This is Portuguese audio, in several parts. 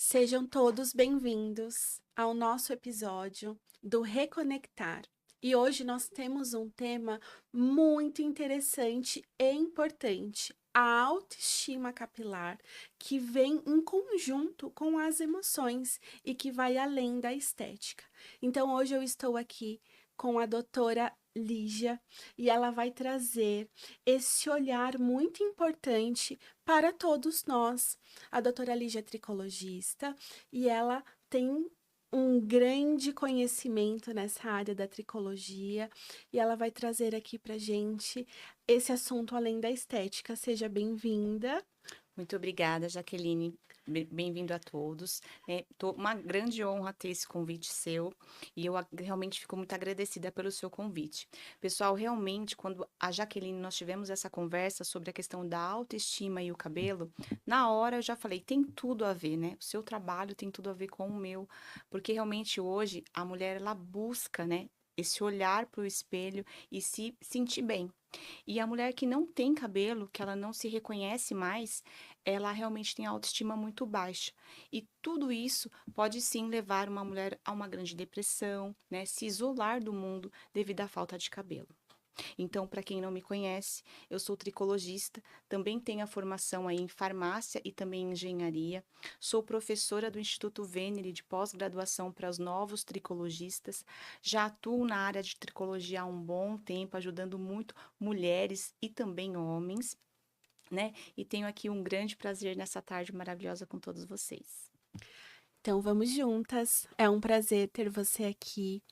Sejam todos bem-vindos ao nosso episódio do Reconectar. E hoje nós temos um tema muito interessante e importante, a autoestima capilar, que vem em conjunto com as emoções e que vai além da estética. Então, hoje eu estou aqui com a doutora Lígia e ela vai trazer esse olhar muito importante para todos nós. A doutora Lígia é tricologista e ela tem um grande conhecimento nessa área da tricologia e ela vai trazer aqui para gente esse assunto além da estética. Seja bem-vinda. Muito obrigada, Jaqueline. Bem-vindo a todos. Uma grande honra ter esse convite seu e eu realmente fico muito agradecida pelo seu convite. Pessoal, realmente, quando a Jaqueline nós tivemos essa conversa sobre a questão da autoestima e o cabelo, na hora eu já falei, tem tudo a ver, né? O seu trabalho tem tudo a ver com o meu, porque realmente hoje a mulher ela busca, né? Esse olhar para o espelho e se sentir bem. E a mulher que não tem cabelo, que ela não se reconhece mais, ela realmente tem a autoestima muito baixa. E tudo isso pode sim levar uma mulher a uma grande depressão, né? Se isolar do mundo devido à falta de cabelo. Então, para quem não me conhece, eu sou tricologista, também tenho a formação aí em farmácia e também em engenharia. Sou professora do Instituto Venere de pós-graduação para os novos tricologistas. Já atuo na área de tricologia há um bom tempo, ajudando muito mulheres e também homens, né? E tenho aqui um grande prazer nessa tarde maravilhosa com todos vocês. Então vamos juntas. É um prazer ter você aqui.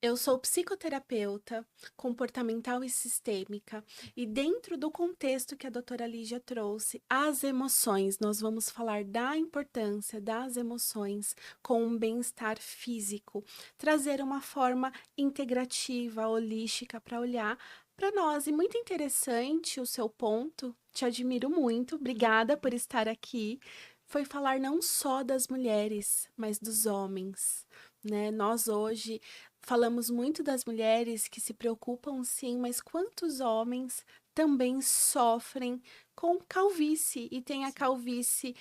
Eu sou psicoterapeuta comportamental e sistêmica, e dentro do contexto que a doutora Lígia trouxe, as emoções, nós vamos falar da importância das emoções com um bem-estar físico, trazer uma forma integrativa, holística para olhar para nós. E muito interessante o seu ponto, te admiro muito, obrigada por estar aqui. Foi falar não só das mulheres, mas dos homens, né? Nós hoje falamos muito das mulheres que se preocupam, sim, mas quantos homens também sofrem com calvície e tem a calvície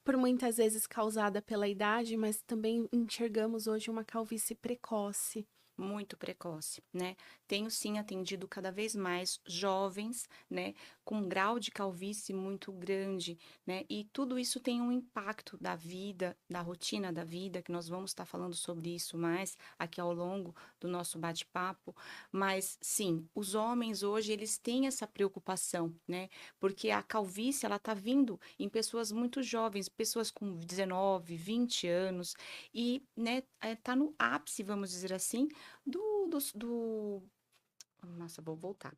por muitas vezes causada pela idade, mas também enxergamos hoje uma calvície precoce. Muito precoce, né? Tenho sim atendido cada vez mais jovens, né, com um grau de calvície muito grande, né? E tudo isso tem um impacto da vida, da rotina da vida, que nós vamos estar falando sobre isso mais aqui ao longo do nosso bate-papo. Mas sim, os homens hoje eles têm essa preocupação, né? Porque a calvície ela tá vindo em pessoas muito jovens, pessoas com 19, 20 anos e, né, tá no ápice, vamos dizer assim, do nossa, vou voltar.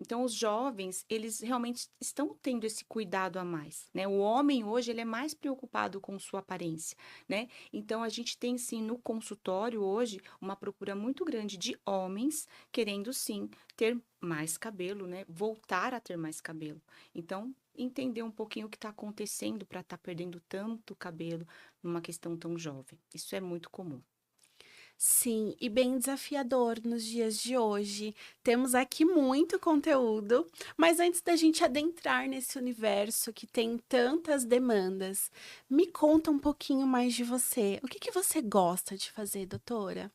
Então os jovens, eles realmente estão tendo esse cuidado a mais, né? O homem hoje, ele é mais preocupado com sua aparência, né? Então a gente tem sim no consultório hoje uma procura muito grande de homens querendo sim ter mais cabelo, né? Voltar a ter mais cabelo. Então, entender um pouquinho o que está acontecendo para estar perdendo tanto cabelo numa questão tão jovem. Isso é muito comum. Sim, e bem desafiador nos dias de hoje. Temos aqui muito conteúdo, mas antes da gente adentrar nesse universo que tem tantas demandas, me conta um pouquinho mais de você. O que que você gosta de fazer, doutora?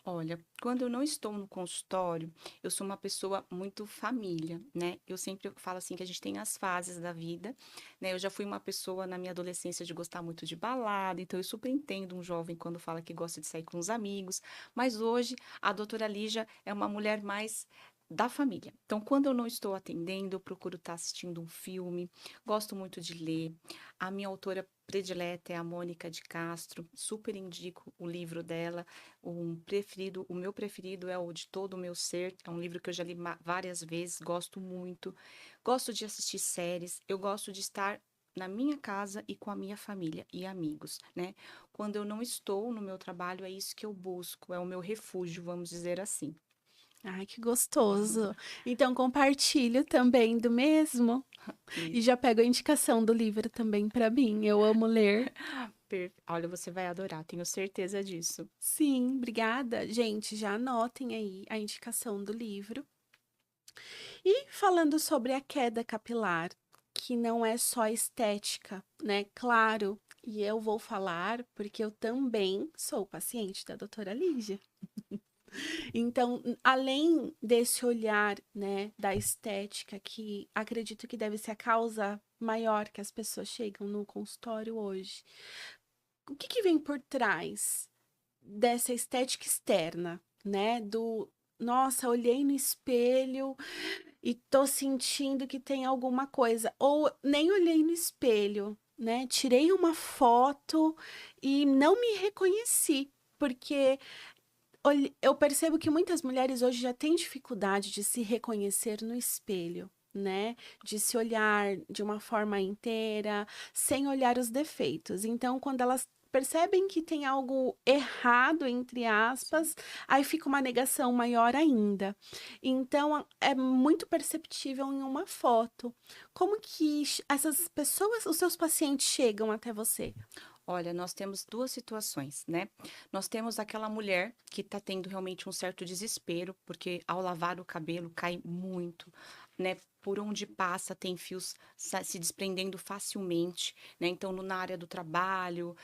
Olha, quando eu não estou no consultório, eu sou uma pessoa muito família, né? Eu sempre falo assim que a gente tem as fases da vida, né? Eu já fui uma pessoa na minha adolescência de gostar muito de balada, então eu super entendo um jovem quando fala que gosta de sair com os amigos, mas hoje a doutora Lígia é uma mulher mais da família. Então, quando eu não estou atendendo, eu procuro estar assistindo um filme, gosto muito de ler. A minha autora predileta é a Mônica de Castro, super indico o livro dela. O meu preferido é o De Todo o Meu Ser, é um livro que eu já li várias vezes, gosto muito. Gosto de assistir séries, eu gosto de estar na minha casa e com a minha família e amigos, né? Quando eu não estou no meu trabalho, é isso que eu busco, é o meu refúgio, vamos dizer assim. Ai, que gostoso. Então compartilho também do mesmo E e já pego a indicação do livro também para mim. Eu amo ler. olha, você vai adorar, tenho certeza disso. Sim, obrigada. Gente, já anotem aí a indicação do livro. E falando sobre a queda capilar, que não é só estética, né? Claro, e eu vou falar porque eu também sou paciente da doutora Lígia. Então, além desse olhar, né, da estética, que acredito que deve ser a causa maior que as pessoas chegam no consultório hoje, o que que vem por trás dessa estética externa, né? Nossa, olhei no espelho e tô sentindo que tem alguma coisa. Ou nem olhei no espelho, né? Tirei uma foto e não me reconheci, porque eu percebo que muitas mulheres hoje já têm dificuldade de se reconhecer no espelho, né? De se olhar de uma forma inteira, sem olhar os defeitos. Então, quando elas percebem que tem algo errado, entre Sim. aspas, aí fica uma negação maior ainda. Então, é muito perceptível em uma foto. Como que essas pessoas, os seus pacientes chegam até você? Olha, nós temos 2 situações, né. Nós temos aquela mulher que está tendo realmente um certo desespero, porque ao lavar o cabelo cai muito, né, por onde passa tem fios se desprendendo facilmente, né, então na área do trabalho,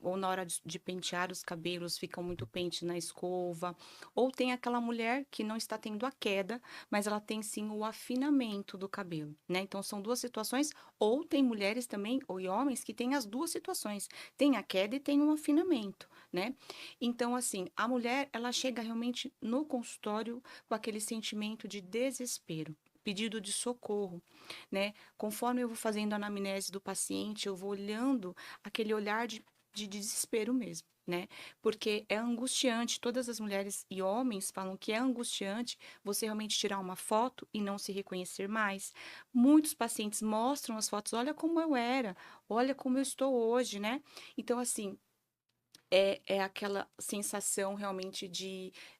ou na hora de pentear os cabelos fica muito pente na escova, ou tem aquela mulher que não está tendo a queda, mas ela tem sim o afinamento do cabelo, né, então são 2 situações, ou tem mulheres também, ou e homens que têm as 2 situações, tem a queda e tem um afinamento, né. Então, assim, a mulher ela chega realmente no consultório com aquele sentimento de desespero, pedido de socorro, né. Conforme eu vou fazendo a anamnese do paciente, eu vou olhando aquele olhar de desespero mesmo, né, porque é angustiante, todas as mulheres e homens falam que é angustiante você realmente tirar uma foto e não se reconhecer mais. Muitos pacientes mostram as fotos: "Olha como eu era, olha como eu estou hoje", né. Então, assim, é aquela sensação realmente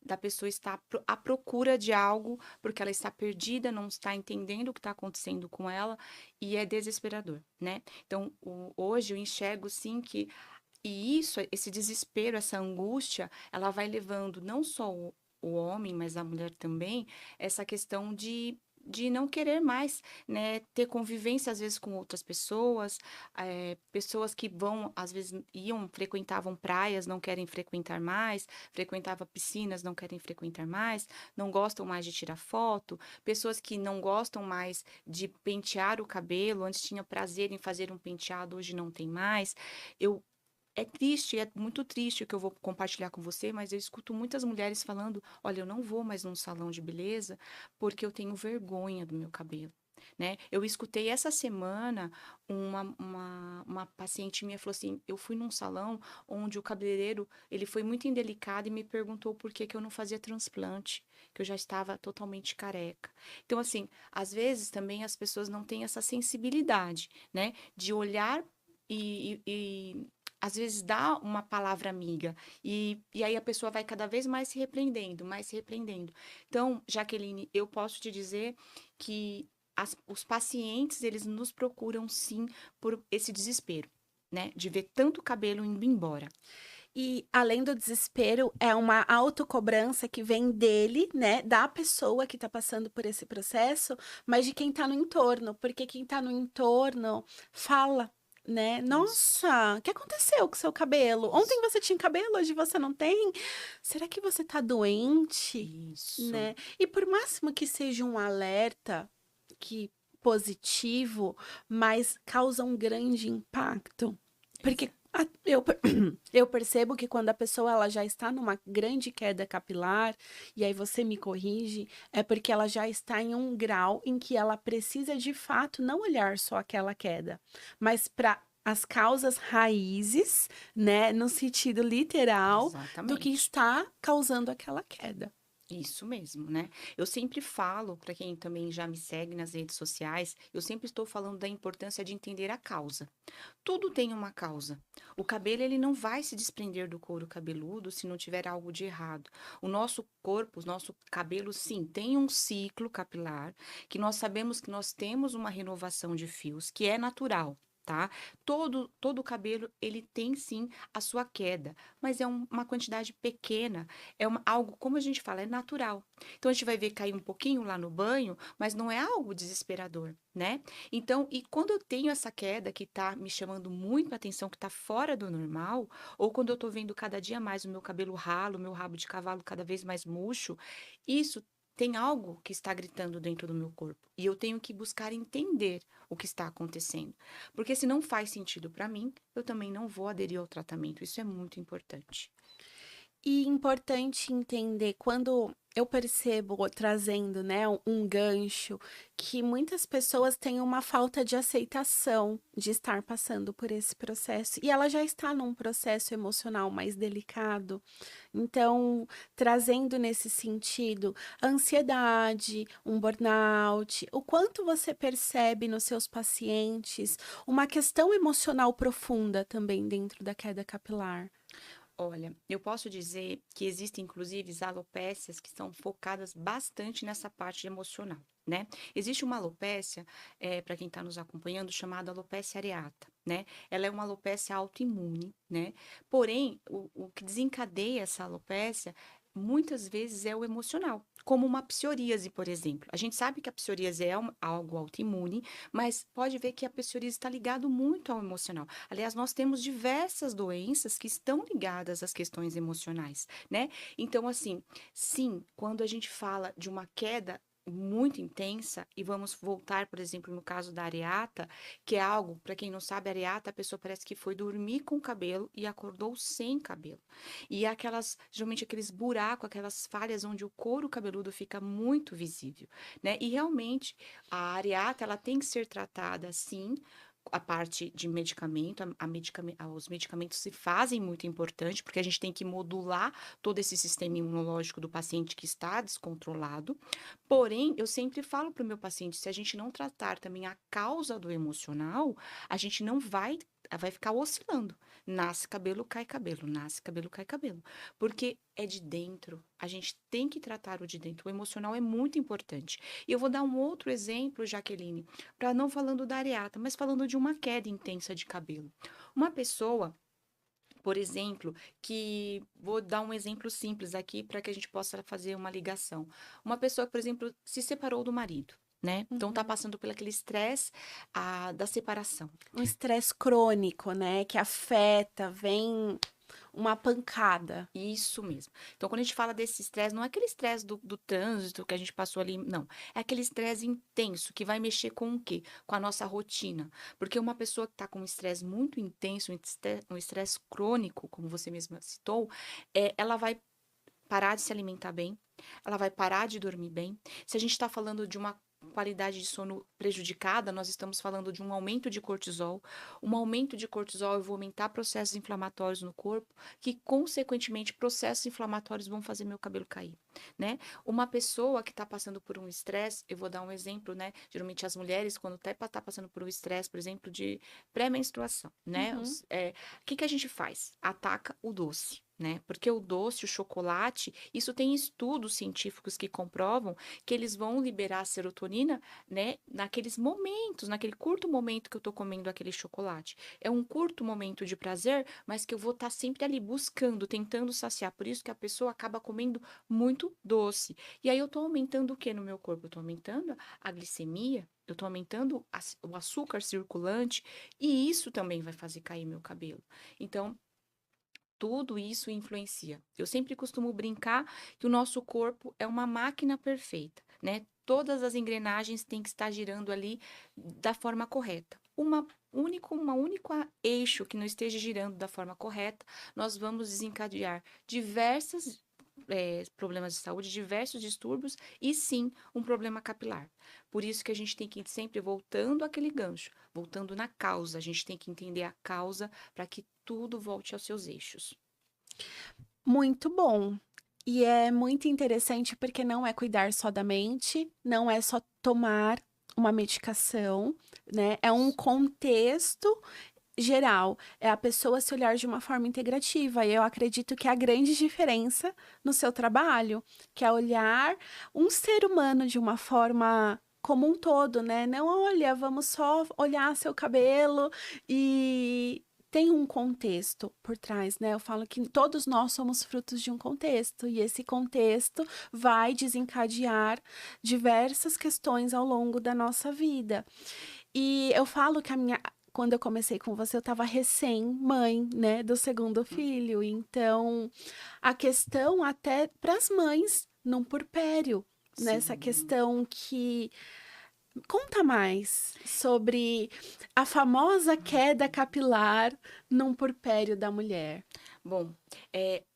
da pessoa estar à procura de algo, porque ela está perdida, não está entendendo o que está acontecendo com ela, e é desesperador, né. Então, hoje eu enxergo sim que esse desespero, essa angústia, ela vai levando não só o homem, mas a mulher também, essa questão de não querer mais, né, ter convivência, às vezes, com outras pessoas, pessoas que vão, às vezes, frequentavam praias, não querem frequentar mais, frequentava piscinas, não querem frequentar mais, não gostam mais de tirar foto, pessoas que não gostam mais de pentear o cabelo, antes tinha prazer em fazer um penteado, hoje não tem mais. Eu É triste, é muito triste o que eu vou compartilhar com você, mas eu escuto muitas mulheres falando: "Olha, eu não vou mais num salão de beleza, porque eu tenho vergonha do meu cabelo", né. Eu escutei essa semana uma paciente minha falou assim: "Eu fui num salão onde o cabeleireiro, ele foi muito indelicado e me perguntou por que que eu não fazia transplante, que eu já estava totalmente careca". Então, assim, às vezes também as pessoas não têm essa sensibilidade, né, de olhar e às vezes dá uma palavra amiga, e aí a pessoa vai cada vez mais se repreendendo, mais se repreendendo. Então, Jaqueline, eu posso te dizer que os pacientes, eles nos procuram sim por esse desespero, né, de ver tanto cabelo indo embora. E além do desespero, é uma autocobrança que vem dele, né, da pessoa que tá passando por esse processo, mas de quem tá no entorno, porque quem tá no entorno fala, né? Isso, Nossa, o que aconteceu com o seu cabelo? Ontem isso, você tinha cabelo, hoje você não tem? Será que você tá doente? isso, Né? E por máximo que seja um alerta que positivo, mas causa um grande impacto. Porque exato. eu percebo que quando a pessoa ela já está numa grande queda capilar, e aí você me corrige, é porque ela já está em um grau em que ela precisa de fato não olhar só aquela queda, mas para as causas raízes, né, no sentido literal, do que Exatamente. está causando aquela queda. Isso mesmo, né. Eu sempre falo, para quem também já me segue nas redes sociais, eu sempre estou falando da importância de entender a causa. Tudo tem uma causa. O cabelo, ele não vai se desprender do couro cabeludo se não tiver algo de errado. O nosso corpo, o nosso cabelo, sim, tem um ciclo capilar, que nós sabemos que nós temos uma renovação de fios, que é natural. tá? Todo o cabelo, ele tem sim a sua queda, mas é uma quantidade pequena, algo, como a gente fala, é natural. Então a gente vai ver cair um pouquinho lá no banho, mas não é algo desesperador, né? Então, e quando eu tenho essa queda que tá me chamando muito a atenção, que tá fora do normal, ou quando eu tô vendo cada dia mais o meu cabelo ralo, o meu rabo de cavalo cada vez mais murcho, isso tem algo que está gritando dentro do meu corpo. E eu tenho que buscar entender o que está acontecendo. Porque se não faz sentido para mim, eu também não vou aderir ao tratamento. Isso é muito importante. E importante entender quando eu percebo, trazendo, né, um gancho, que muitas pessoas têm uma falta de aceitação de estar passando por esse processo. E ela já está num processo emocional mais delicado. Então, trazendo nesse sentido, a ansiedade, um burnout, o quanto você percebe nos seus pacientes uma questão emocional profunda também dentro da queda capilar. Olha, eu posso dizer que existem, inclusive, alopécias que são focadas bastante nessa parte emocional, né? Existe uma alopécia, para quem está nos acompanhando, chamada alopécia areata, né? Ela é uma alopécia autoimune, né? Porém, o que desencadeia essa alopécia, muitas vezes, é o emocional. Como uma psoríase, por exemplo. A gente sabe que a psoríase é algo autoimune, mas pode ver que a psoríase está ligado muito ao emocional. Aliás, nós temos diversas doenças que estão ligadas às questões emocionais, né? Então, assim, sim, quando a gente fala de uma queda muito intensa, e vamos voltar, por exemplo, no caso da areata, que é algo, para quem não sabe, areata, a pessoa parece que foi dormir com cabelo e acordou sem cabelo. E geralmente aqueles buracos, aquelas falhas onde o couro cabeludo fica muito visível, né? E realmente a areata, ela tem que ser tratada assim, a parte de medicamento, os medicamentos se fazem muito importante, porque a gente tem que modular todo esse sistema imunológico do paciente que está descontrolado. Porém, eu sempre falo para o meu paciente, se a gente não tratar também a causa do emocional, a gente não vai ficar oscilando. Nasce cabelo, cai cabelo, nasce cabelo, cai cabelo. Porque é de dentro. A gente tem que tratar o de dentro. O emocional é muito importante. E eu vou dar um outro exemplo, Jaqueline, para não falando da areata, mas falando de uma queda intensa de cabelo. Uma pessoa, por exemplo, que vou dar um exemplo simples aqui para que a gente possa fazer uma ligação. Uma pessoa que, por exemplo, se separou do marido, né? Então tá Uhum. passando por aquele estresse da separação. Um estresse crônico, né, que afeta, vem uma pancada. Isso mesmo. Então, quando a gente fala desse estresse, não é aquele estresse do trânsito que a gente passou ali, não. É aquele estresse intenso que vai mexer com o quê? Com a nossa rotina. Porque uma pessoa que está com um estresse muito intenso, um estresse crônico, como você mesma citou, ela vai parar de se alimentar bem, ela vai parar de dormir bem. Se a gente está falando de uma qualidade de sono prejudicada, nós estamos falando de um aumento de cortisol. Um aumento de cortisol, eu vou aumentar processos inflamatórios no corpo, que consequentemente processos inflamatórios vão fazer meu cabelo cair, né? Uma pessoa que está passando por um estresse, eu vou dar um exemplo, né? Geralmente as mulheres, quando até tá passando por um estresse, por exemplo, de pré-menstruação, né? Uhum. O que que a gente faz? Ataca o doce. Né? Porque o doce, o chocolate, isso tem estudos científicos que comprovam que eles vão liberar serotonina, né, naqueles momentos, naquele curto momento que eu tô comendo aquele chocolate. É um curto momento de prazer, mas que eu vou estar sempre ali buscando, tentando saciar. Por isso que a pessoa acaba comendo muito doce. E aí eu tô aumentando o que no meu corpo? Eu tô aumentando a glicemia, eu tô aumentando o açúcar circulante, e isso também vai fazer cair meu cabelo. Então, tudo isso influencia. Eu sempre costumo brincar que o nosso corpo é uma máquina perfeita, né? Todas as engrenagens têm que estar girando ali da forma correta. Uma única eixo que não esteja girando da forma correta, nós vamos desencadear diversos problemas de saúde, diversos distúrbios e sim um problema capilar. Por isso que a gente tem que ir sempre voltando àquele gancho, voltando na causa. A gente tem que entender a causa para que tudo volte aos seus eixos. Muito bom. E é muito interessante porque não é cuidar só da mente, não é só tomar uma medicação, né? É um contexto geral, é a pessoa se olhar de uma forma integrativa. E eu acredito que é a grande diferença no seu trabalho, que é olhar um ser humano de uma forma como um todo, né? Não, olha, vamos só olhar seu cabelo e tem um contexto por trás, né? Eu falo que todos nós somos frutos de um contexto e esse contexto vai desencadear diversas questões ao longo da nossa vida. E eu falo que quando eu comecei com você, eu estava recém-mãe, né, do segundo filho. Então, a questão até para as mães no puerpério, nessa Sim. questão que conta mais sobre a famosa queda capilar num puerpério da mulher. Bom,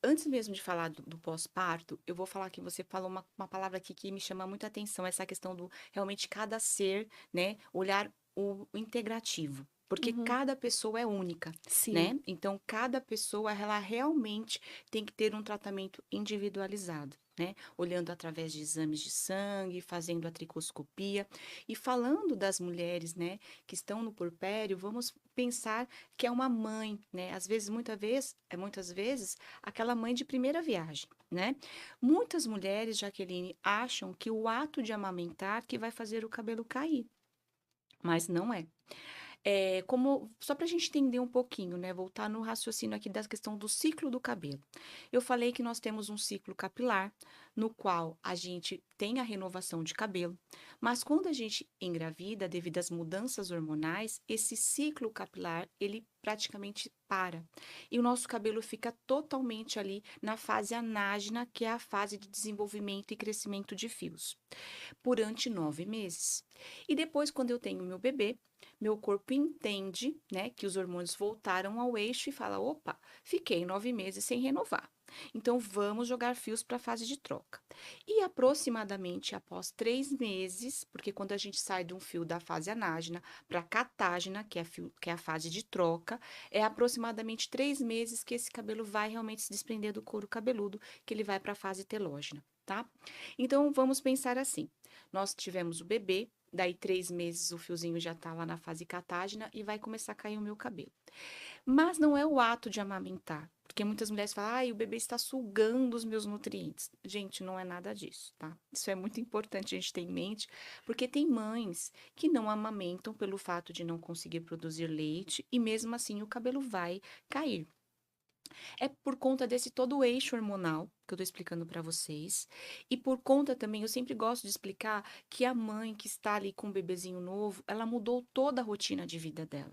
antes mesmo de falar do pós-parto, eu vou falar que você falou uma palavra aqui que me chama muita atenção, essa questão do realmente cada ser, né, olhar o integrativo. Porque Uhum, cada pessoa é única, sim. né? Então, cada pessoa, ela realmente tem que ter um tratamento individualizado, né? Olhando através de exames de sangue, fazendo a tricoscopia. E falando das mulheres, né, que estão no puerpério, vamos pensar que é uma mãe, né? Às vezes, muitas vezes, aquela mãe de primeira viagem, né? Muitas mulheres, Jaqueline, acham que o ato de amamentar que vai fazer o cabelo cair, mas não é. Só para a gente entender um pouquinho, né? Voltar no raciocínio aqui da questão do ciclo do cabelo. Eu falei que nós temos um ciclo capilar, no qual a gente tem a renovação de cabelo, mas quando a gente engravida, devido às mudanças hormonais, esse ciclo capilar, ele praticamente para. E o nosso cabelo fica totalmente ali na fase anágena, que é a fase de desenvolvimento e crescimento de fios, durante 9 meses. E depois, quando eu tenho meu bebê, meu corpo entende, né, que os hormônios voltaram ao eixo e fala: opa, fiquei 9 meses sem renovar. Então vamos jogar fios para a fase de troca. E aproximadamente após 3 meses, porque quando a gente sai de um fio da fase anágena para a catágena, que é a fase de troca, é aproximadamente 3 meses que esse cabelo vai realmente se desprender do couro cabeludo, que ele vai para a fase telógena, tá? Então vamos pensar assim: nós tivemos o bebê, daí 3 meses o fiozinho já tá lá na fase catágena e vai começar a cair o meu cabelo. Mas não é o ato de amamentar, porque muitas mulheres falam: ai, o bebê está sugando os meus nutrientes. Gente, não é nada disso, tá? Isso é muito importante a gente ter em mente, porque tem mães que não amamentam pelo fato de não conseguir produzir leite e mesmo assim o cabelo vai cair. É por conta desse todo o eixo hormonal que eu tô explicando para vocês. E por conta também, eu sempre gosto de explicar que a mãe que está ali com um bebezinho novo, ela mudou toda a rotina de vida dela.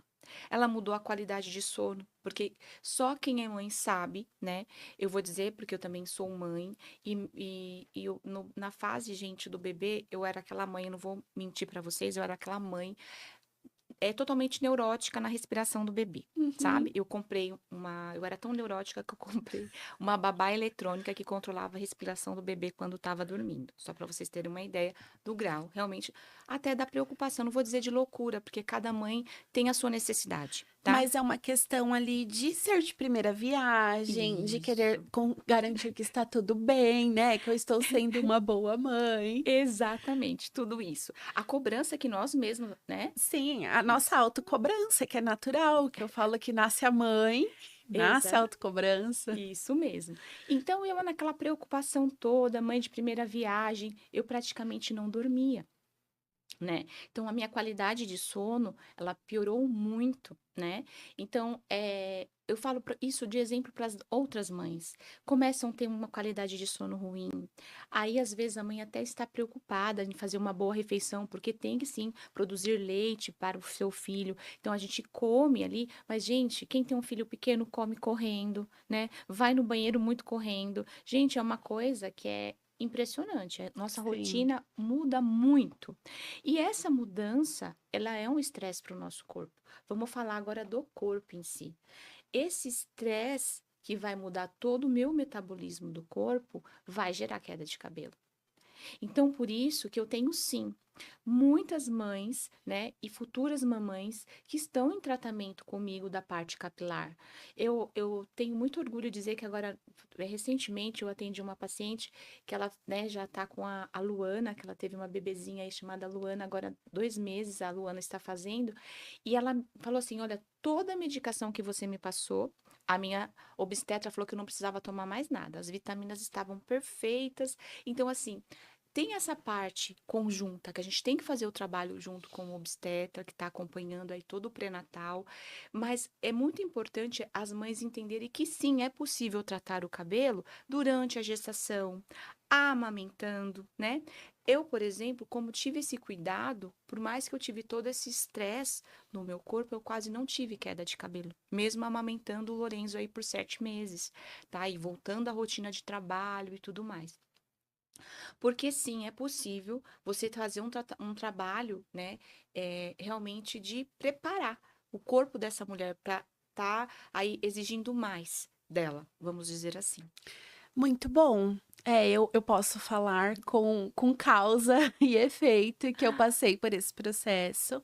Ela mudou a qualidade de sono, porque só quem é mãe sabe, né? Eu vou dizer porque eu também sou mãe e na fase, gente, do bebê, eu era aquela mãe, eu não vou mentir para vocês, eu era aquela mãe totalmente neurótica na respiração do bebê, Uhum. sabe? Eu era tão neurótica que eu comprei uma babá eletrônica que controlava a respiração do bebê quando estava dormindo. Só para vocês terem uma ideia do grau, realmente, até da preocupação, não vou dizer de loucura, porque cada mãe tem a sua necessidade, tá? Mas é uma questão ali de ser de primeira viagem, de querer Isso. garantir que está tudo bem, né? Que eu estou sendo uma boa mãe. Exatamente, tudo isso. A cobrança que nós mesmos, né? Sim, a nossa Isso. autocobrança, que é natural, que eu falo que nasce a mãe, nasce a Exatamente. autocobrança. Isso mesmo. Então, eu naquela preocupação toda, mãe de primeira viagem, eu praticamente não dormia, né? Então, a minha qualidade de sono, ela piorou muito, né? Então, eu falo isso de exemplo para as outras mães. Começam a ter uma qualidade de sono ruim. Aí, às vezes, a mãe até está preocupada em fazer uma boa refeição, porque tem que sim produzir leite para o seu filho. Então, a gente come ali, mas, gente, quem tem um filho pequeno come correndo, né? Vai no banheiro muito correndo. Gente, é uma coisa que é impressionante. A nossa Sim. rotina muda muito. E essa mudança, ela é um estresse para o nosso corpo. Vamos falar agora do corpo em si. Esse estresse que vai mudar todo o meu metabolismo do corpo vai gerar queda de cabelo. Então, por isso que eu tenho sim muitas mães, né, e futuras mamães que estão em tratamento comigo da parte capilar. Eu tenho muito orgulho de dizer que agora, recentemente, eu atendi uma paciente que ela, né, já está com a Luana, que ela teve uma bebezinha aí chamada Luana, agora 2 meses a Luana está fazendo, e ela falou assim: olha, toda a medicação que você me passou, a minha obstetra falou que eu não precisava tomar mais nada, as vitaminas estavam perfeitas. Então, assim, tem essa parte conjunta, que a gente tem que fazer o trabalho junto com o obstetra, que está acompanhando aí todo o pré-natal, mas é muito importante as mães entenderem que sim, é possível tratar o cabelo durante a gestação, amamentando, né? Eu, por exemplo, como tive esse cuidado, por mais que eu tive todo esse estresse no meu corpo, eu quase não tive queda de cabelo, mesmo amamentando o Lorenzo aí por 7 meses, tá? E voltando à rotina de trabalho e tudo mais. Porque sim, é possível você fazer um trabalho, né, realmente de preparar o corpo dessa mulher para estar aí exigindo mais dela, vamos dizer assim. Muito bom. É, eu posso falar com causa e efeito que eu passei por esse processo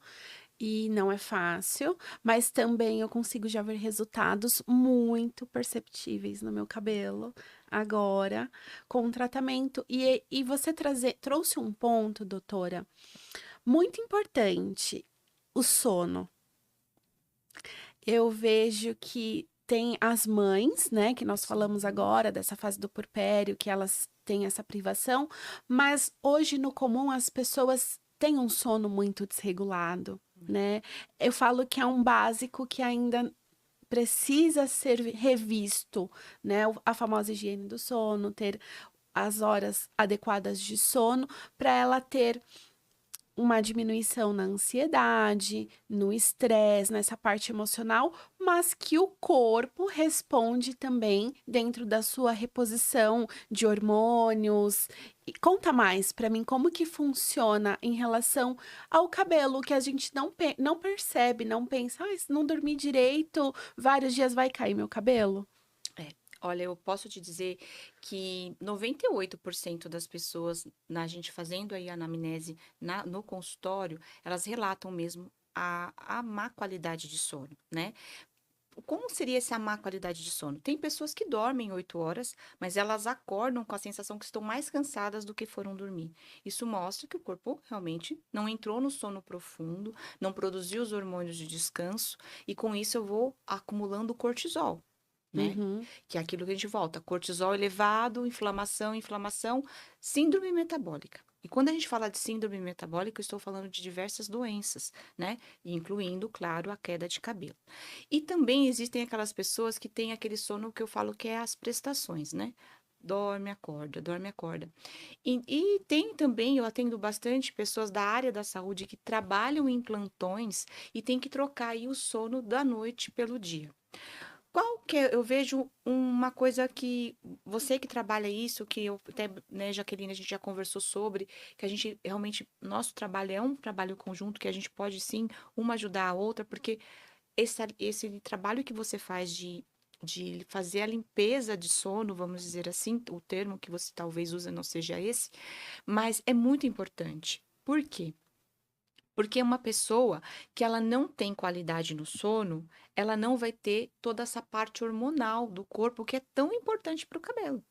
e não é fácil, mas também eu consigo já ver resultados muito perceptíveis no meu cabelo agora com o tratamento. E você trouxe um ponto, doutora, muito importante: o sono. Eu vejo que tem as mães, né, que nós falamos Sim. agora, dessa fase do puerpério, que elas têm essa privação, mas hoje no comum as pessoas têm um sono muito desregulado, né? Eu falo que é um básico que ainda precisa ser revisto, né? A famosa higiene do sono, ter as horas adequadas de sono para ela ter uma diminuição na ansiedade, no estresse, nessa parte emocional, mas que o corpo responde também dentro da sua reposição de hormônios. E conta mais para mim como que funciona em relação ao cabelo, que a gente não percebe, não pensa, ah, se não dormir direito, vários dias vai cair meu cabelo. É. Olha, eu posso te dizer que 98% das pessoas, na gente fazendo aí a anamnese no consultório, elas relatam mesmo a má qualidade de sono, né? Como seria essa má qualidade de sono? Tem pessoas que dormem 8 horas, mas elas acordam com a sensação que estão mais cansadas do que foram dormir. Isso mostra que o corpo realmente não entrou no sono profundo, não produziu os hormônios de descanso, e com isso eu vou acumulando cortisol, né? Uhum. Que é aquilo que a gente volta: cortisol elevado, inflamação, inflamação, síndrome metabólica. E quando a gente fala de síndrome metabólica, eu estou falando de diversas doenças, né? Incluindo, claro, a queda de cabelo. E também existem aquelas pessoas que têm aquele sono que eu falo que é as prestações, né? Dorme, acorda, dorme, acorda. E tem também, eu atendo bastante pessoas da área da saúde que trabalham em plantões e tem que trocar aí o sono da noite pelo dia. Qual que eu vejo uma coisa que você que trabalha isso, que eu até, né, Jaqueline, a gente já conversou sobre, que a gente realmente, nosso trabalho é um trabalho conjunto, que a gente pode sim uma ajudar a outra, porque esse trabalho que você faz de fazer a limpeza de sono, vamos dizer assim, o termo que você talvez use não seja esse, mas é muito importante. Por quê? Porque uma pessoa que ela não tem qualidade no sono, ela não vai ter toda essa parte hormonal do corpo que é tão importante para o cabelo.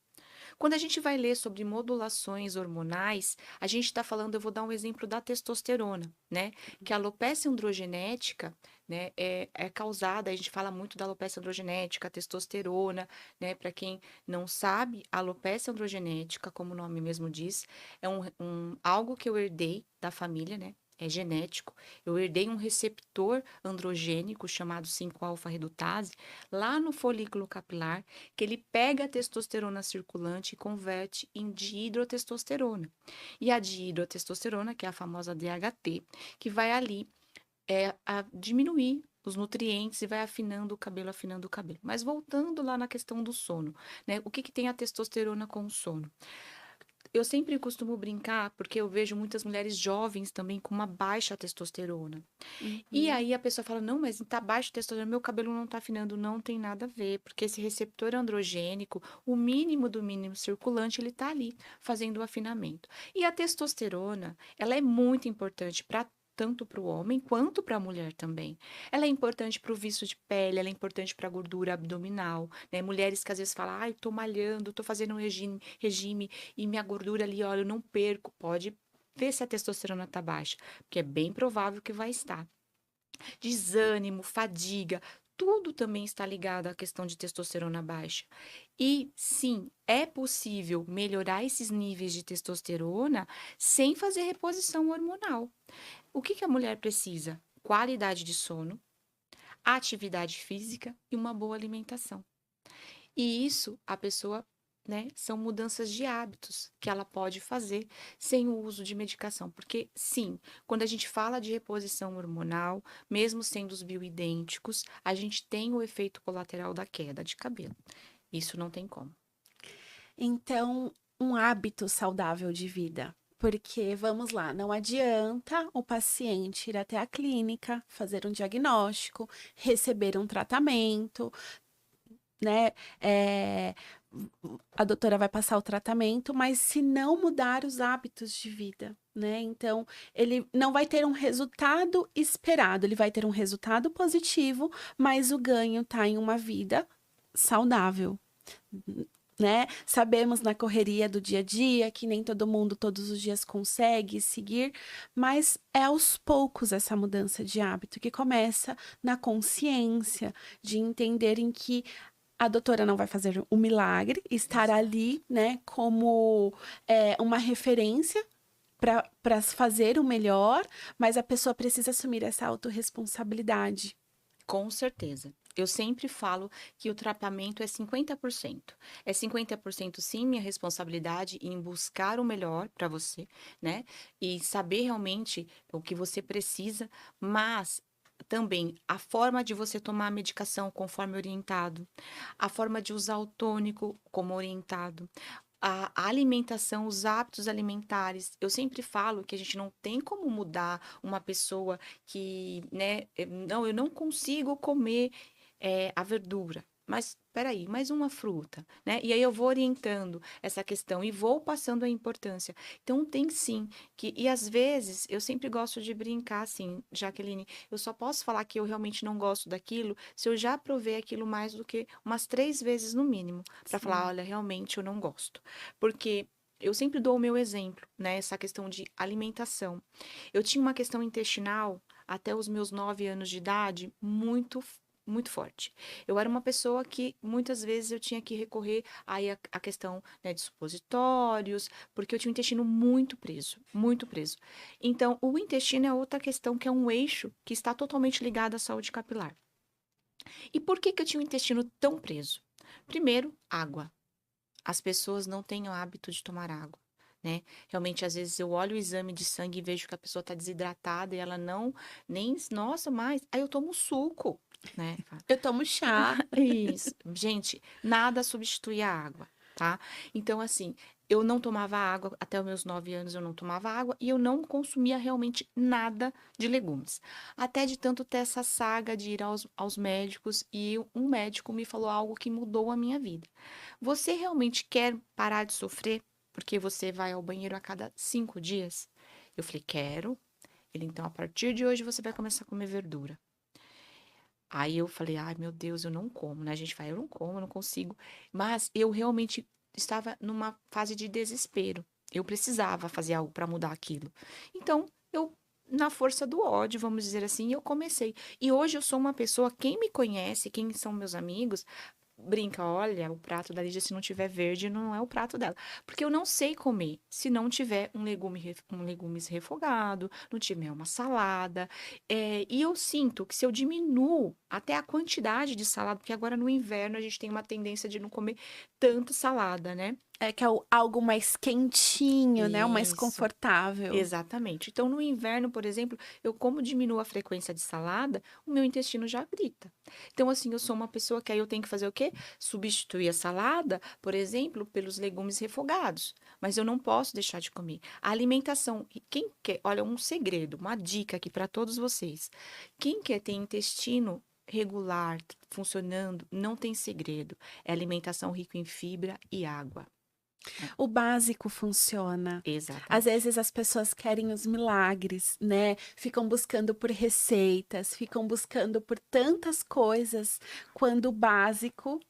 Quando a gente vai ler sobre modulações hormonais, a gente está falando, eu vou dar um exemplo da testosterona, né? Que a alopecia androgenética, né, é causada, a gente fala muito da alopecia androgenética, testosterona, né? Para quem não sabe, a alopecia androgenética, como o nome mesmo diz, é algo que eu herdei da família, né? É genético. Eu herdei um receptor androgênico chamado 5-alfa-redutase lá no folículo capilar, que ele pega a testosterona circulante e converte em dihidrotestosterona. E a dihidrotestosterona, que é a famosa DHT, que vai ali diminuir os nutrientes e vai afinando o cabelo, afinando o cabelo. Mas voltando lá na questão do sono, né? O que que tem a testosterona com o sono? Eu sempre costumo brincar, porque eu vejo muitas mulheres jovens também com uma baixa testosterona. E Uhum. aí a pessoa fala: não, mas tá baixo testosterona, meu cabelo não tá afinando. Não tem nada a ver, porque esse receptor androgênico, o mínimo do mínimo circulante, ele tá ali fazendo o afinamento. E a testosterona, ela é muito importante para tanto para o homem quanto para a mulher também. Ela é importante para o viço de pele, ela é importante para a gordura abdominal, né? Mulheres que às vezes falam: ai, tô malhando, tô fazendo um regime e minha gordura ali, olha, eu não perco. Pode ver se a testosterona tá baixa, porque é bem provável que vai estar. Desânimo, fadiga, tudo também está ligado à questão de testosterona baixa. E sim, é possível melhorar esses níveis de testosterona sem fazer reposição hormonal. O que que a mulher precisa? Qualidade de sono, atividade física e uma boa alimentação. E isso a pessoa, né, são mudanças de hábitos que ela pode fazer sem o uso de medicação. Porque, sim, quando a gente fala de reposição hormonal, mesmo sendo os bioidênticos, a gente tem o efeito colateral da queda de cabelo. Isso não tem como. Então, um hábito saudável de vida. Porque, vamos lá, não adianta o paciente ir até a clínica, fazer um diagnóstico, receber um tratamento, né? A doutora vai passar o tratamento, mas se não mudar os hábitos de vida, né? Então, ele não vai ter um resultado esperado, ele vai ter um resultado positivo, mas o ganho está em uma vida saudável, né? Sabemos na correria do dia a dia que nem todo mundo todos os dias consegue seguir, mas é aos poucos essa mudança de hábito que começa na consciência de entenderem que a doutora não vai fazer um milagre, estar ali, né, como uma referência para fazer o melhor, mas a pessoa precisa assumir essa autorresponsabilidade. Com certeza. Eu sempre falo que o tratamento é 50%. É 50% sim minha responsabilidade em buscar o melhor para você, né? E saber realmente o que você precisa, mas também a forma de você tomar a medicação conforme orientado, a forma de usar o tônico como orientado, a alimentação, os hábitos alimentares. Eu sempre falo que a gente não tem como mudar uma pessoa que, né, não, eu não consigo comer a verdura. Mas peraí, mais uma fruta, né? E aí eu vou orientando essa questão e vou passando a importância. Então tem sim que e às vezes eu sempre gosto de brincar assim, Jaqueline, eu só posso falar que eu realmente não gosto daquilo se eu já provei aquilo mais do que umas 3 vezes no mínimo, para falar, Sim. olha, realmente eu não gosto. Porque eu sempre dou o meu exemplo, né? Essa questão de alimentação. Eu tinha uma questão intestinal até os meus 9 anos de idade muito forte. Eu era uma pessoa que muitas vezes eu tinha que recorrer aí à questão, né, de supositórios, porque eu tinha o intestino muito preso, muito preso. Então, o intestino é outra questão que é um eixo que está totalmente ligado à saúde capilar. E por que que eu tinha o intestino tão preso? Primeiro, água. As pessoas não têm o hábito de tomar água, né? Realmente, às vezes eu olho o exame de sangue e vejo que a pessoa está desidratada e ela não nem, nossa, mas aí eu tomo suco, né? Eu tomo chá. Isso. Gente, nada substitui a água, tá? Então, assim, eu não tomava água, até os meus 9 anos eu não tomava água e eu não consumia realmente nada de legumes. Até de tanto ter essa saga de ir aos médicos e um médico me falou algo que mudou a minha vida. Você realmente quer parar de sofrer porque você vai ao banheiro a cada 5 dias? Eu falei, quero. Ele, então, a partir de hoje você vai começar a comer verdura. Aí eu falei: "Ai, meu Deus, eu não como", né, a gente fala: "Eu não como, eu não consigo". Mas eu realmente estava numa fase de desespero. Eu precisava fazer algo para mudar aquilo. Então, eu, na força do ódio, vamos dizer assim, eu comecei. E hoje eu sou uma pessoa quem me conhece, quem são meus amigos, brinca: "Olha, o prato da Lídia, se não tiver verde, não é o prato dela". Porque eu não sei comer se não tiver um legumes refogado, não tiver uma salada. E eu sinto que se eu diminuo até a quantidade de salada, porque agora no inverno a gente tem uma tendência de não comer tanto salada, né. É que é algo mais quentinho, né? O mais Isso. confortável. Exatamente. Então, no inverno, por exemplo, eu como diminuo a frequência de salada, o meu intestino já grita. Então, assim, eu sou uma pessoa que aí eu tenho que fazer o quê? Substituir a salada, por exemplo, pelos legumes refogados. Mas eu não posso deixar de comer. A alimentação, e quem quer, olha, um segredo, uma dica aqui para todos vocês. Quem quer ter intestino regular, funcionando, não tem segredo. É alimentação rica em fibra e água. O básico funciona. Às Exatamente. vezes as pessoas querem os milagres, né? Ficam buscando por receitas, ficam buscando por tantas coisas, quando o básico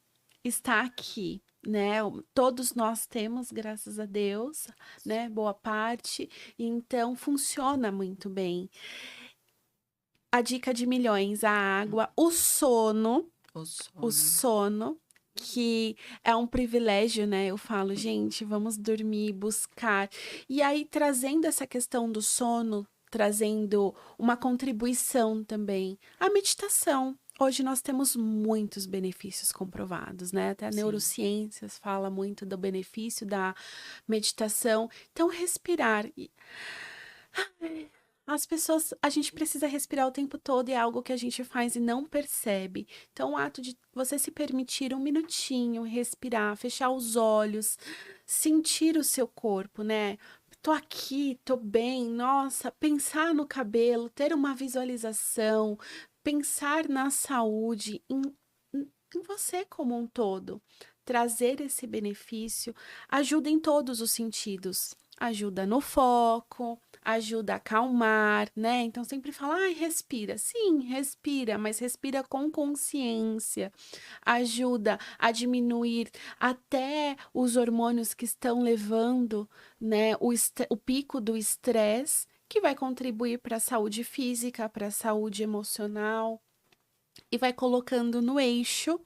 está aqui, né? Todos nós temos, graças a Deus, né? Boa parte, e então funciona muito bem. a dica de milhões, a água, o sono. O O sono. sono, que é um privilégio, né, eu falo: "Gente, vamos dormir, buscar". E aí trazendo essa questão do sono, trazendo uma contribuição também, a meditação. Hoje nós temos muitos benefícios comprovados, né, até a Sim. neurociências fala muito do benefício da meditação. Então respirar as pessoas a gente precisa respirar o tempo todo e é algo que a gente faz e não percebe. Então, o ato de você se permitir um minutinho, respirar, fechar os olhos, sentir o seu corpo, né? Tô aqui, tô bem, nossa, pensar no cabelo, ter uma visualização, pensar na saúde, em você como um todo. Trazer esse benefício ajuda em todos os sentidos. Ajuda no foco, ajuda a acalmar, né? Então sempre fala, ai, respira. Sim, respira, mas respira com consciência. Ajuda a diminuir até os hormônios que estão levando, né, o pico do estresse, que vai contribuir para a saúde física, para a saúde emocional, e vai colocando no eixo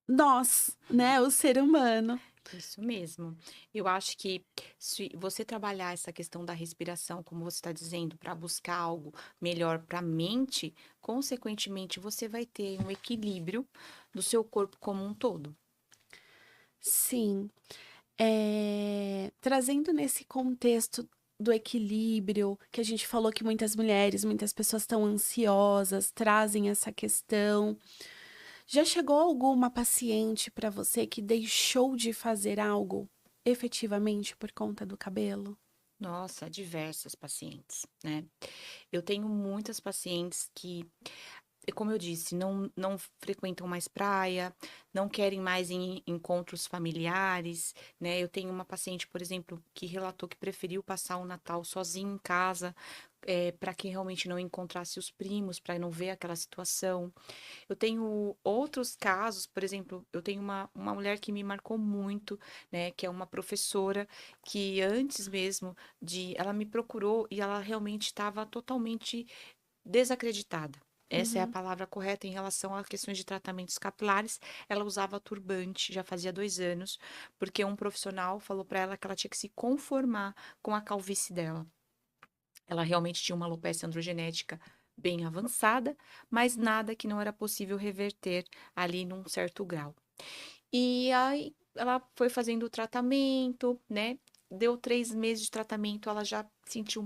nós, né, o ser humano. Isso mesmo. Eu acho que se você trabalhar essa questão da respiração, como você está dizendo, para buscar algo melhor para a mente, consequentemente você vai ter um equilíbrio do seu corpo como um todo. Sim. Trazendo nesse contexto do equilíbrio, que a gente falou que muitas mulheres, muitas pessoas estão ansiosas, trazem essa questão. Já chegou alguma paciente para você que deixou de fazer algo efetivamente por conta do cabelo? Nossa, diversas pacientes, né? Eu tenho muitas pacientes que, como eu disse, não frequentam mais praia, não querem mais encontros familiares, né? Eu tenho uma paciente, por exemplo, que relatou que preferiu passar o Natal sozinha em casa, para que realmente não encontrasse os primos, para não ver aquela situação. Eu tenho outros casos, por exemplo, eu tenho uma mulher que me marcou muito, né? Que é uma professora que antes mesmo ela me procurou e ela realmente estava totalmente desacreditada. Essa é a Uhum. palavra correta em relação a questões de tratamentos capilares. Ela usava turbante já fazia 2 anos, porque um profissional falou para ela que ela tinha que se conformar com a calvície dela. Ela realmente tinha uma alopecia androgenética bem avançada, mas nada que não era possível reverter ali num certo grau. E aí ela foi fazendo o tratamento, né? Deu 3 meses de tratamento, ela já sentiu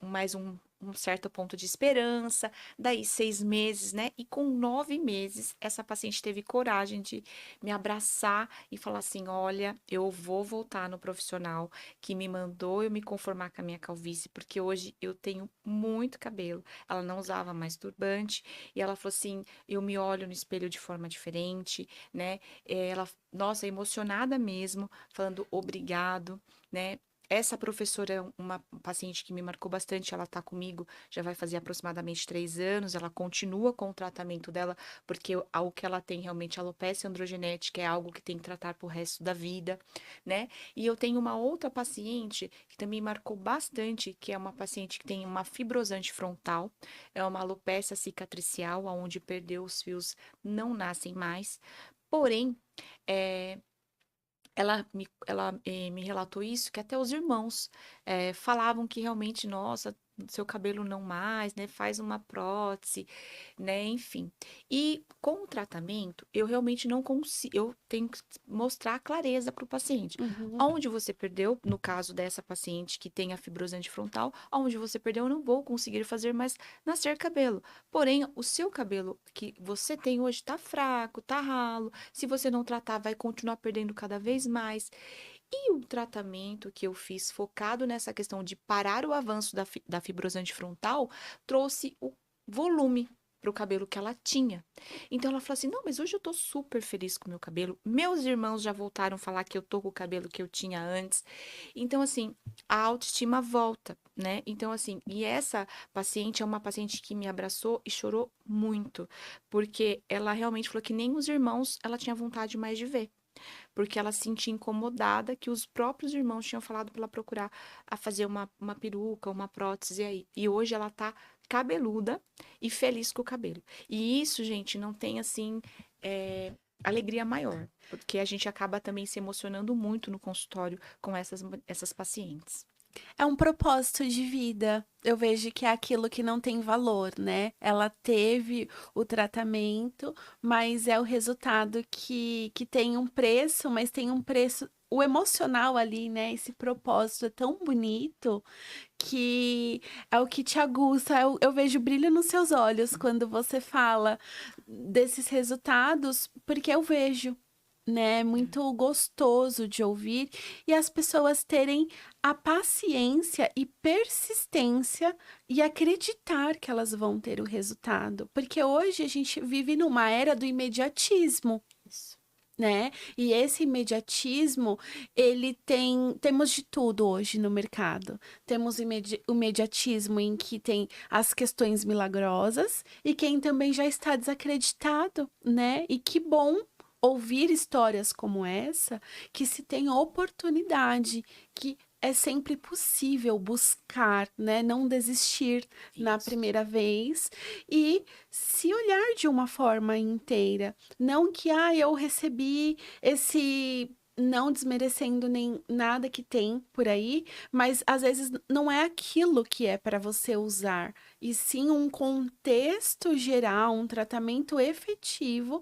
mais um certo ponto de esperança. Daí 6 meses, né? E com 9 meses, essa paciente teve coragem de me abraçar e falar assim: olha, eu vou voltar no profissional que me mandou eu me conformar com a minha calvície, porque hoje eu tenho muito cabelo. Ela não usava mais turbante e ela falou assim: eu me olho no espelho de forma diferente, né? Ela, nossa, emocionada mesmo, falando obrigado, né? Essa professora é uma paciente que me marcou bastante, ela tá comigo, já vai fazer aproximadamente 3 anos, ela continua com o tratamento dela, porque o que ela tem realmente, alopecia androgenética, é algo que tem que tratar pro resto da vida, né? E eu tenho uma outra paciente que também marcou bastante, que é uma paciente que tem uma fibrosante frontal, é uma alopecia cicatricial, onde perdeu os fios, não nascem mais. Porém, eh, me relatou isso, que até os irmãos falavam que realmente, nossa, seu cabelo não mais, né? Faz uma prótese, né? Enfim. E com o tratamento, eu realmente não consigo, eu tenho que mostrar clareza para o paciente. Uhum. Aonde você perdeu, no caso dessa paciente que tem a fibrosante frontal, aonde você perdeu, eu não vou conseguir fazer mais nascer cabelo. Porém, o seu cabelo que você tem hoje está fraco, está ralo. Se você não tratar, vai continuar perdendo cada vez mais. E o tratamento que eu fiz focado nessa questão de parar o avanço da fibrosante frontal trouxe o volume para o cabelo que ela tinha. Então ela falou assim: não, mas hoje eu tô super feliz com o meu cabelo. Meus irmãos já voltaram a falar que eu tô com o cabelo que eu tinha antes. Então, assim, a autoestima volta, né? Então, assim, e essa paciente é uma paciente que me abraçou e chorou muito, porque ela realmente falou que nem os irmãos ela tinha vontade mais de ver, porque ela se sentia incomodada que os próprios irmãos tinham falado para ela procurar a fazer uma peruca, uma prótese aí. E hoje ela tá cabeluda e feliz com o cabelo. E isso, gente, não tem assim alegria maior, porque a gente acaba também se emocionando muito no consultório com essas pacientes. É um propósito de vida. Eu vejo que é aquilo que não tem valor, né? Ela teve o tratamento, mas é o resultado que tem um preço, mas tem um preço. O emocional ali, né? Esse propósito é tão bonito que é o que te aguça. Eu vejo brilho nos seus olhos quando você fala desses resultados, porque eu vejo. Né, é muito gostoso de ouvir e as pessoas terem a paciência e persistência e acreditar que elas vão ter o resultado, porque hoje a gente vive numa era do imediatismo, Isso. né? E esse imediatismo, temos de tudo hoje no mercado. Temos o imediatismo em que tem as questões milagrosas e quem também já está desacreditado, né? E que bom ouvir histórias como essa, que se tem oportunidade, que é sempre possível buscar, né? Não desistir na Isso. primeira vez e se olhar de uma forma inteira. Não que, eu recebi esse. Não desmerecendo nem nada que tem por aí, mas às vezes não é aquilo que é para você usar, e sim um contexto geral, um tratamento efetivo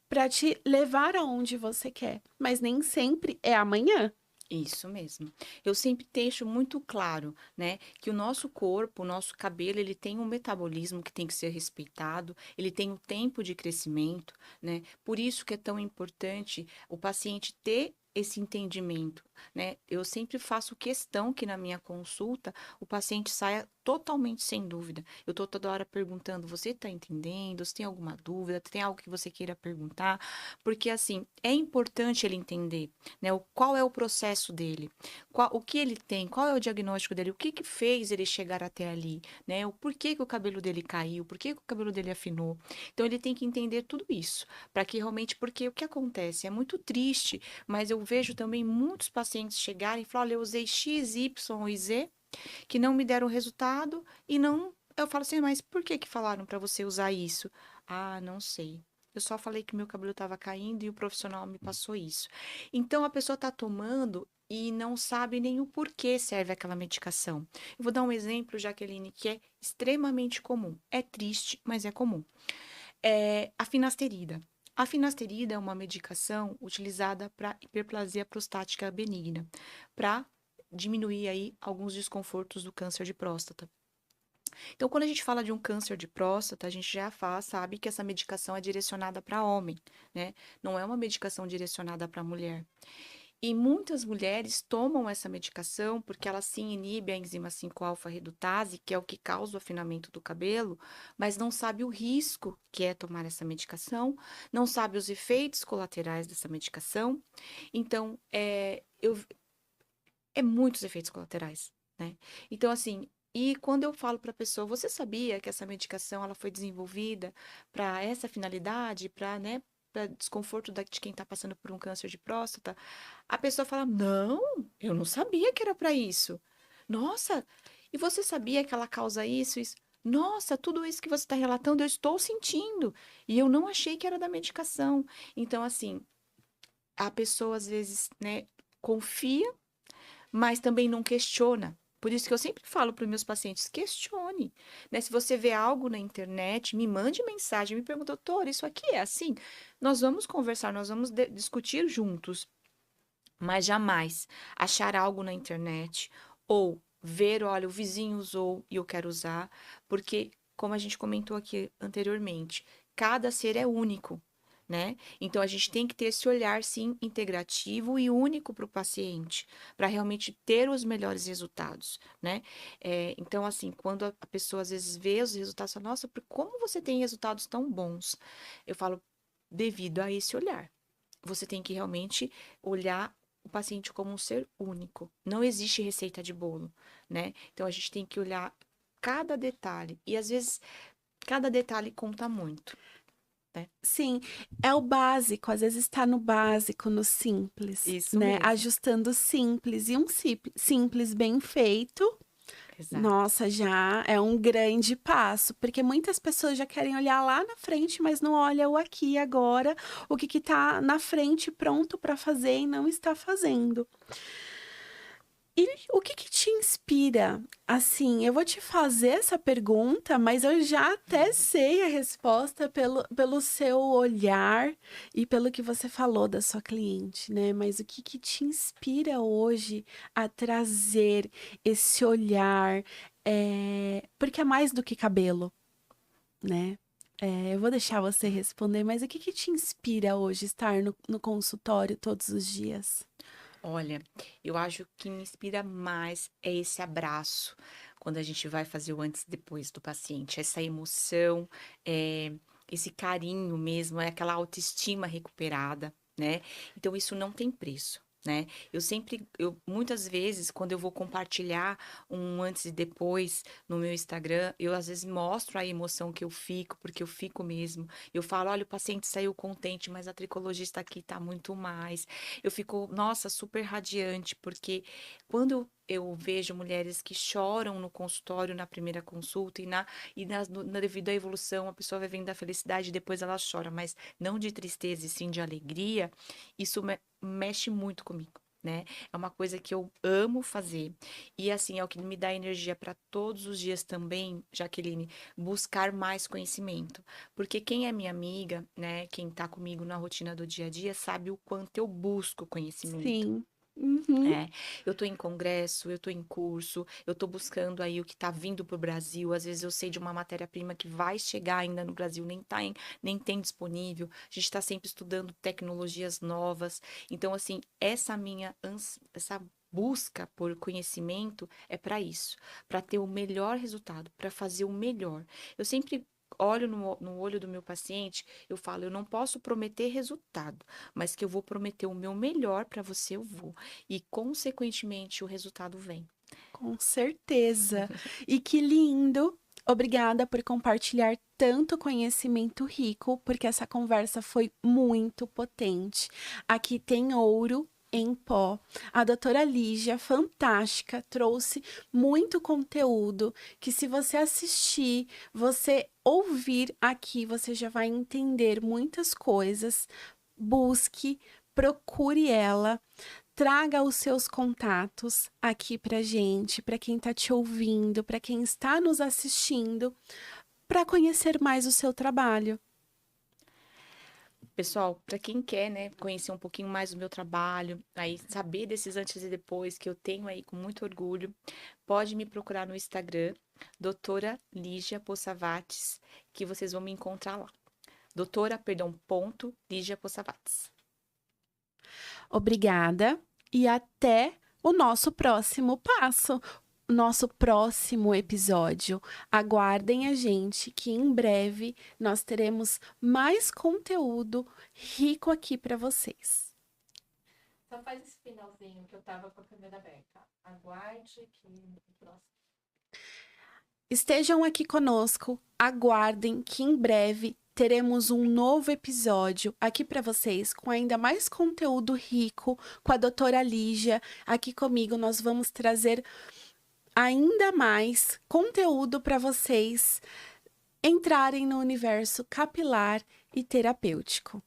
para te levar aonde você quer. Mas nem sempre é amanhã. Isso mesmo. Eu sempre deixo muito claro, né, que o nosso corpo, o nosso cabelo, ele tem um metabolismo que tem que ser respeitado, ele tem um tempo de crescimento, né? Por isso que é tão importante o paciente ter esse entendimento, né? Eu sempre faço questão que na minha consulta o paciente saia totalmente sem dúvida. Eu tô toda hora perguntando: você está entendendo? Se tem alguma dúvida? Tem algo que você queira perguntar? Porque assim, é importante ele entender, né? Qual é o processo dele, o que ele tem, qual é o diagnóstico dele, o que que fez ele chegar até ali, né? O porquê que o cabelo dele caiu, por que que o cabelo dele afinou. Então ele tem que entender tudo isso, para que realmente, porque o que acontece é muito triste, mas eu vejo também muitos pacientes chegarem e falar: olha, eu usei X, Y e Z que não me deram resultado e não. Eu falo assim, mas por que que falaram para você usar isso? Ah, não sei. Eu só falei que meu cabelo estava caindo e o profissional me passou isso. Então a pessoa está tomando e não sabe nem o porquê serve aquela medicação. Eu vou dar um exemplo, Jaqueline, que é extremamente comum. É triste, mas é comum. É a finasterida. A finasterida é uma medicação utilizada para hiperplasia prostática benigna, para diminuir aí alguns desconfortos do câncer de próstata. Então, quando a gente fala de um câncer de próstata, a gente já sabe que essa medicação é direcionada para homem, né? Não é uma medicação direcionada para mulher. E muitas mulheres tomam essa medicação porque ela sim inibe a enzima 5-alfa-redutase, que é o que causa o afinamento do cabelo, mas não sabe o risco que é tomar essa medicação, não sabe os efeitos colaterais dessa medicação. Então, é muitos efeitos colaterais, né? Então, assim, e quando eu falo para a pessoa, você sabia que essa medicação ela foi desenvolvida para essa finalidade, para, né, para desconforto de quem está passando por um câncer de próstata? A pessoa fala: não, eu não sabia que era para isso. Nossa, e você sabia que ela causa isso, isso? Nossa, tudo isso que você está relatando eu estou sentindo e eu não achei que era da medicação. Então, assim, a pessoa às vezes, né, confia mas também não questiona. Por isso que eu sempre falo para os meus pacientes, questione, né? Se você vê algo na internet, me mande mensagem, me pergunta: doutor, isso aqui é assim? Nós vamos conversar, nós vamos discutir juntos, mas jamais achar algo na internet ou ver, olha, o vizinho usou e eu quero usar, porque, como a gente comentou aqui anteriormente, cada ser é único, né? Então a gente tem que ter esse olhar, sim, integrativo e único para o paciente, para realmente ter os melhores resultados, né? Então, assim, quando a pessoa às vezes vê os resultados, fala: nossa, como você tem resultados tão bons? Eu falo: devido a esse olhar. Você tem que realmente olhar o paciente como um ser único. Não existe receita de bolo, né? Então a gente tem que olhar cada detalhe e às vezes cada detalhe conta muito, né? Sim, é o básico, às vezes está no básico, no simples, Isso né? mesmo. Ajustando o simples e um simples bem feito Exato. Nossa, já é um grande passo, porque muitas pessoas já querem olhar lá na frente, mas não olha o aqui e agora, o que tá na frente pronto para fazer e não está fazendo. E o que te inspira? Assim, eu vou te fazer essa pergunta, mas eu já até sei a resposta pelo seu olhar e pelo que você falou da sua cliente, né? Mas o que te inspira hoje a trazer esse olhar? Porque é mais do que cabelo, né? Eu vou deixar você responder, mas o que te inspira hoje estar no consultório todos os dias? Olha, eu acho que me inspira mais é esse abraço, quando a gente vai fazer o antes e depois do paciente, essa emoção, esse carinho mesmo, é aquela autoestima recuperada, né. Então isso não tem preço, né. Eu muitas vezes, quando eu vou compartilhar um antes e depois no meu Instagram, eu às vezes mostro a emoção que eu fico, porque eu fico mesmo. Eu falo: "Olha, o paciente saiu contente, mas a tricologista aqui tá muito mais". Eu fico, nossa, super radiante, porque quando eu vejo mulheres que choram no consultório na primeira consulta devido à evolução, a pessoa vai vendo a felicidade e depois ela chora, mas não de tristeza e sim de alegria, isso mexe muito comigo. Né? É uma coisa que eu amo fazer. E assim, é o que me dá energia para todos os dias também, Jaqueline, buscar mais conhecimento. Porque quem é minha amiga, né, quem tá comigo na rotina do dia a dia, sabe o quanto eu busco conhecimento. Sim. Uhum. É, eu tô em congresso, eu tô em curso, eu tô buscando aí o que tá vindo pro Brasil. Às vezes eu sei de uma matéria-prima que vai chegar ainda no Brasil, nem tem disponível. A gente tá sempre estudando tecnologias novas. Então, assim, essa busca por conhecimento é para isso, para ter o melhor resultado, para fazer o melhor. Eu sempre olho no olho do meu paciente, eu falo, eu não posso prometer resultado, mas que eu vou prometer o meu melhor para você, eu vou. E, consequentemente, o resultado vem. Com certeza. E que lindo! Obrigada por compartilhar tanto conhecimento rico, porque essa conversa foi muito potente. Aqui tem ouro em pó. A doutora Lígia, fantástica, trouxe muito conteúdo que, se você assistir, você ouvir aqui, você já vai entender muitas coisas. Busque, procure ela. Traga os seus contatos aqui pra gente, para quem tá te ouvindo, para quem está nos assistindo, para conhecer mais o seu trabalho. Pessoal, para quem quer, né, conhecer um pouquinho mais do meu trabalho, aí saber desses antes e depois que eu tenho aí com muito orgulho, pode me procurar no Instagram, doutora Lígia Possavates, que vocês vão me encontrar lá. Doutora, perdão, ponto, Lígia Possavates. Obrigada e até o nosso próximo passo, nosso próximo episódio. Aguardem a gente que em breve nós teremos mais conteúdo rico aqui para vocês. Só faz esse finalzinho que eu tava com a câmera aberta. Aguarde que no próximo. Estejam aqui conosco, aguardem que em breve teremos um novo episódio aqui para vocês com ainda mais conteúdo rico com a doutora Lígia. Aqui comigo nós vamos trazer ainda mais conteúdo para vocês entrarem no universo capilar e terapêutico.